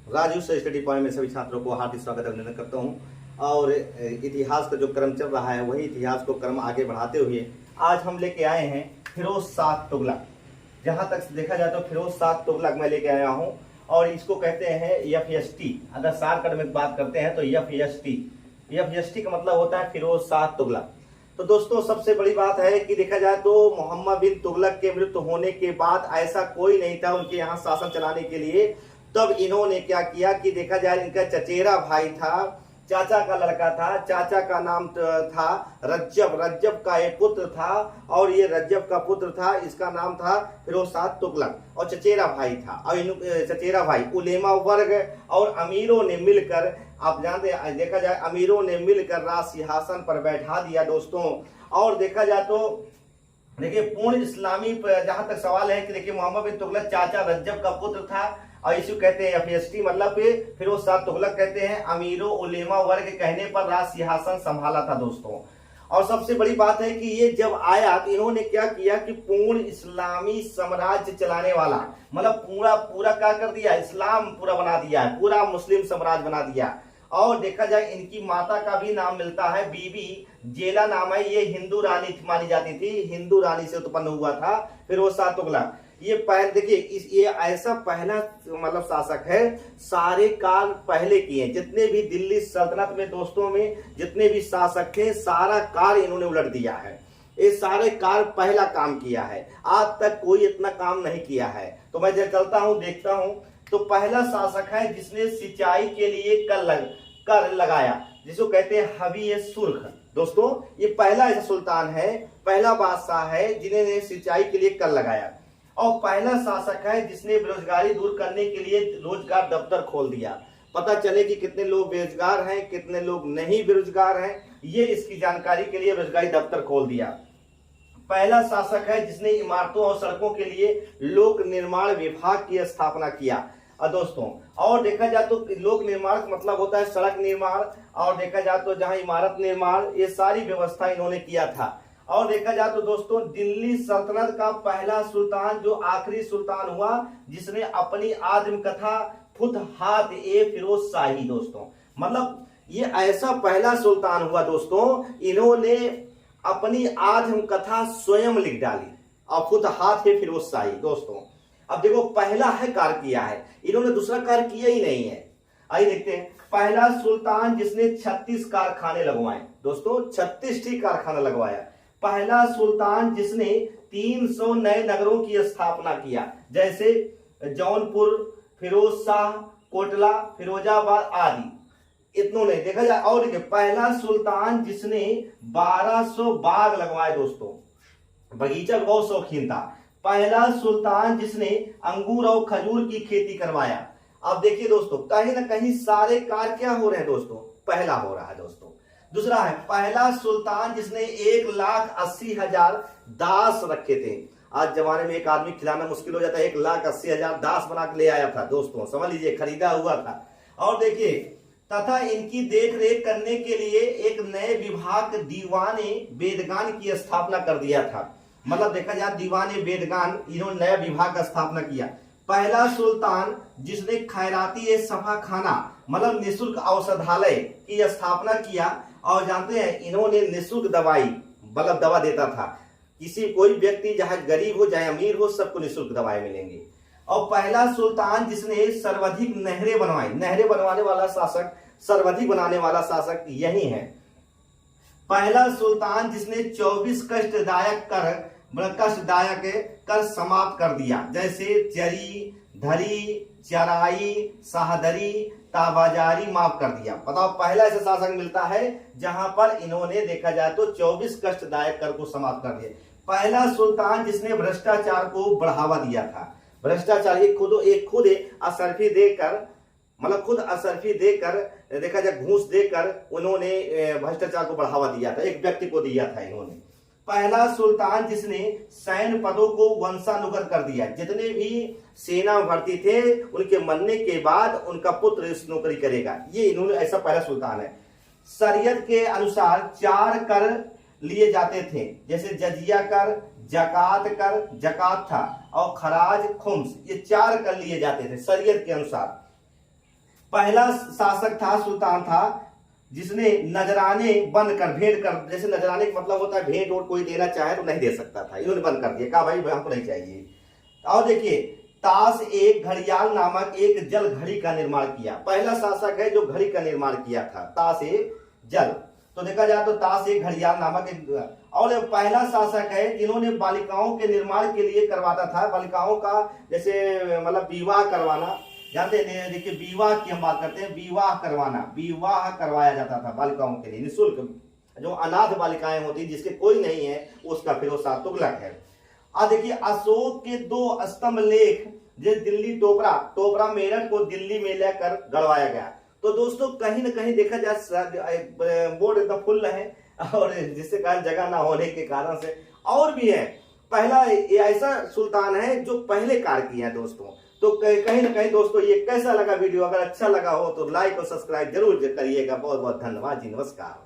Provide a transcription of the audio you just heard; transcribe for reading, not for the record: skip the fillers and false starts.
राजू से study point में सभी छात्रों को हार्दिक स्वागत अभिनंदन करता हूं। और इतिहास का जो क्रम चल रहा है वही इतिहास को क्रम आगे बढ़ाते हुए आज हम लेके आए हैं फिरोज शाह तुगलक। जहां तक देखा जाए तो फिरोज शाह तुगलक मैं लेके आया हूं और इसको कहते हैं FST। अगर शॉर्टकट में बात करते हैं तो FST का मतलब होता है फिरोज शाह तुगलक। तो दोस्तों सबसे बड़ी बात है कि देखा जाए तो मोहम्मद बिन तुगलक के मृत्यु होने के बाद ऐसा कोई नहीं था उनके यहाँ शासन चलाने के लिए। तब इन्होंने क्या किया कि देखा जाए इनका चचेरा भाई था, चाचा का लड़का था, चाचा का नाम था रज्जब का एक पुत्र था और ये रज्जब का पुत्र था, इसका नाम था फिरोज शाह तुगलक और चचेरा भाई था। और चचेरा भाई उलेमा वर्ग और अमीरों ने मिलकर, आप जानते हैं देखा जाए अमीरों ने मिलकर राज सिंहासन पर बैठा दिया दोस्तों। और देखा जाए तो देखिए पूर्ण इस्लामी जहां तक सवाल है कि देखिए मोहम्मद बिन तुगलक चाचा रज्जब का पुत्र था और इसे कहते हैं FST मतलब फिरोज शाह तुगलक कहते हैं अमीरों उलेमा वर्ग कहने पर राज सिंहासन संभाला था दोस्तों। और सबसे बड़ी बात है कि ये जब आया तो इन्होंने क्या किया कि पूर्ण इस्लामी साम्राज्य चलाने वाला मतलब पूरा क्या कर दिया, इस्लाम पूरा बना दिया है, पूरा मुस्लिम साम्राज्य बना दिया। और देखा जाए इनकी माता का भी नाम मिलता है, बीबी जेला नाम है, ये हिंदू रानी मानी जाती थी, हिंदू रानी से उत्पन्न हुआ था फिरोज शाह तुगलक। ये देखिए ये ऐसा पहला मतलब शासक है, सारे काल पहले किए जितने भी दिल्ली सल्तनत में दोस्तों में जितने भी शासक थे सारा कार्य इन्होंने उलट दिया है। ये सारे कार्य पहला काम किया है, आज तक कोई इतना काम नहीं किया है। तो मैं जब चलता हूं देखता हूं तो पहला शासक है जिसने सिंचाई के लिए कर लगाया, जिसको कहते हैं हवी सुर्ख। दोस्तों ये पहला ऐसा सुल्तान है, पहला बादशाह है जिन्होंने सिंचाई के लिए कर लगाया और पहला शासक है जिसने बेरोजगारी दूर करने के लिए रोजगार दफ्तर खोल दिया। पता चले कि कितने लोग बेरोजगार हैं, कितने लोग नहीं बेरोजगार हैं, ये इसकी जानकारी के लिए रोजगारी दफ्तर खोल दिया। पहला शासक है जिसने इमारतों और सड़कों के लिए लोक निर्माण विभाग की स्थापना किया। और दोस्तों और देखा जाए तो लोक निर्माण का मतलब होता है सड़क निर्माण और देखा जाए तो जहां इमारत निर्माण, ये सारी व्यवस्था इन्होंने किया था। और देखा जाए तो दोस्तों दिल्ली सल्तनत का पहला सुल्तान जो आखिरी सुल्तान हुआ जिसने अपनी आत्मकथा फुतहात ए फिरोज शाही दोस्तों, मतलब ये ऐसा पहला सुल्तान हुआ दोस्तों, इन्होंने अपनी आत्मकथा स्वयं लिख डाली और फुतहात ए फिरोज शाही दोस्तों। अब देखो पहला है कार्य किया है, इन्होंने दूसरा कार्य किया ही नहीं है। आइए देखते हैं पहला सुल्तान जिसने 36 कारखाने लगवाए दोस्तों, 36 कारखाना लगवाया। पहला सुल्तान जिसने 300 नए नगरों की स्थापना किया जैसे जौनपुर, फिरोज शाह, कोटला, फिरोजाबाद आदि, इतनों ने देखा जाए। और देखिए पहला सुल्तान जिसने 1200 बाग लगवाए दोस्तों, बगीचा बहुत शौकीन था। पहला सुल्तान जिसने अंगूर और खजूर की खेती करवाया। अब देखिए दोस्तों कहीं ना कहीं सारे कार्य क्या हो रहे हैं दोस्तों, पहला हो रहा है दोस्तों। दूसरा है पहला सुल्तान जिसने 1,80,000 दास रखे थे। आज जमाने में एक आदमी खिलाना मुश्किल हो जाता है, 1,80,000 दास बना के ले आया था दोस्तों, समझ लीजिए खरीदा हुआ था। और देखिए तथा इनकी देख रेख करने के लिए एक नए विभाग दीवाने बेदगान की स्थापना कर दिया था। मतलब देखा जाए दीवाने बेदगान, इन्होंने नया विभाग का स्थापना किया। पहला सुल्तान जिसने खैराती सफा खाना मतलब निःशुल्क औषधालय की स्थापना किया। और जानते हैं इन्होंने निःशुल्क दवाई मतलब दवा देता था, किसी कोई व्यक्ति चाहे गरीब हो चाहे अमीर हो सबको निःशुल्क दवाई मिलेंगी। और पहला सुल्तान जिसने सर्वाधिक नहरें बनवाई, नहरें बनवाने वाला शासक, सर्वाधिक बनाने वाला शासक यही है। पहला सुल्तान जिसने 24 कष्टदायक कर समाप्त कर दिया जैसे चरी, धरी, चराई, साहदरी, ताबाजारी माफ कर दिया। बताओ पहला ऐसा शासक मिलता है जहां पर इन्होंने देखा जाए तो 24 कष्टदायक कर को समाप्त कर दिया। पहला सुल्तान जिसने भ्रष्टाचार को बढ़ावा दिया था। भ्रष्टाचार एक खुद असरफी देकर मतलब खुद असरफी देकर देखा जाए घूस देकर उन्होंने भ्रष्टाचार को बढ़ावा दिया था, एक व्यक्ति को दिया था इन्होंने। पहला सुल्तान जिसने सैन्य पदों को वंशानुगत कर दिया, जितने भी सेना भर्ती थे उनके मरने के बाद उनका पुत्र इस नौकरी करेगा, ये इन्होंने ऐसा पहला सुल्तान है। शरीयत के अनुसार 4 कर लिए जाते थे जैसे जजिया कर, जकात था और खराज खुम्स, ये 4 कर लिए जाते थे शरीयत के अनुसार। पहला शासक था, सुल्तान था, जिसने नजराने बंद कर, भेंट कर, जैसे नजराने का मतलब होता है भेंट और कोई देना चाहे तो नहीं दे सकता था, इन्होंने बंद कर दिया, कहा भाई हमको नहीं चाहिए। और देखिए ताश एक घड़ियाल नामक एक जल घड़ी का निर्माण किया। पहला शासक है जो घड़ी का निर्माण किया था, ताश एक जल। तो देखा जाए तो ताश एक घड़ियाल नामक एक, और पहला शासक है जिन्होंने बालिकाओं के निर्माण के लिए करवाता था, बालिकाओं का जैसे मतलब विवाह करवाना, जानते हैं, देखिए विवाह की हम बात करते हैं, विवाह करवाना, विवाह करवाया जाता था बालिकाओं के लिए निःशुल्क। जो अनाथ बालिकाएं होती जिसके कोई नहीं है उसका फिरोजशाह तुगलक है। अब देखिए अशोक के 2 स्तंभ लेख, जो दिल्ली टोपरा मेरठ को दिल्ली में लेकर गड़वाया गया। तो दोस्तों कहीं ना कहीं देखा जाए बोर्ड एकदम फुल है, और जिससे कारण जगह ना होने के कारण से, और भी है, पहला ये ऐसा सुल्तान है जो पहले कार्य किया है दोस्तों। तो कहीं ना कहीं दोस्तों ये कैसा लगा वीडियो, अगर अच्छा लगा हो तो लाइक और सब्सक्राइब जरूर करिएगा। बहुत बहुत धन्यवाद जी, नमस्कार।